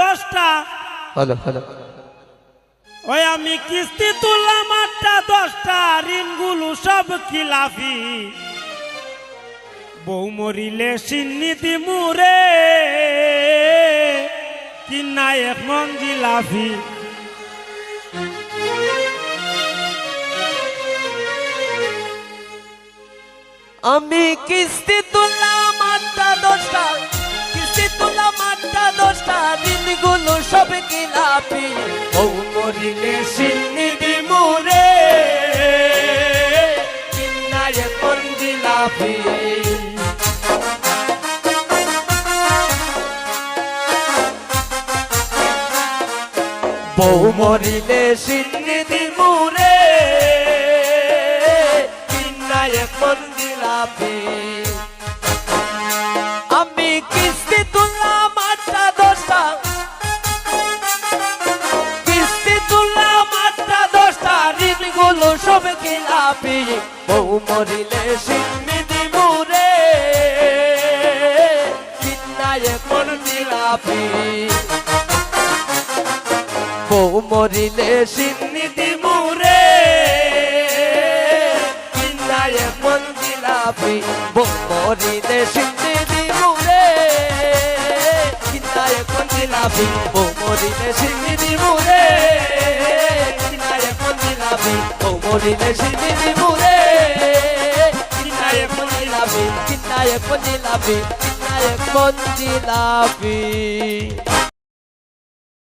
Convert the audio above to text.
10টা hello hello ওই আমি কিস্তি তুললাম 8টা 10টা ঋণগুলো সব খিলাফি বউ মরিলে সিন্নি দিমুরে কিনা এক মন জিলাফি আমি কিস্তি তুললাম 8টা 10টা কিস্তি তুললাম 8টা 10টা দিনগুলো সব কিলাপি বউ মরিলে সিন্নি দিমুরে কিনা এক মন জিলাপি বউ মরিলে সিন্নি দিমুরে কিনা এক মন জিলাপি আমি কিস্তি তুললাম 8টা 10টা কিস্তি তুললাম 8টা 10টা ঋণগুলো সব খিলাপি বউ মরিলে সিন্নি দিমুরে কিনা এক মন জিলাপি বউ মরিলে সিন্নি দিমুরে কিনা এক মন জিলাপি বউ মরিলে সিন্নি দিমুরে কিনা এক মন জিলাপি বউ মরিলে সিন্নি দিমুরে কিনা এক মন জিলাপি বউ মরিলে সিন্নি দিমুরে কিনা এক মন জিলাপি কিনা এক মন জিলাপি কিনা এক মন জিলাপি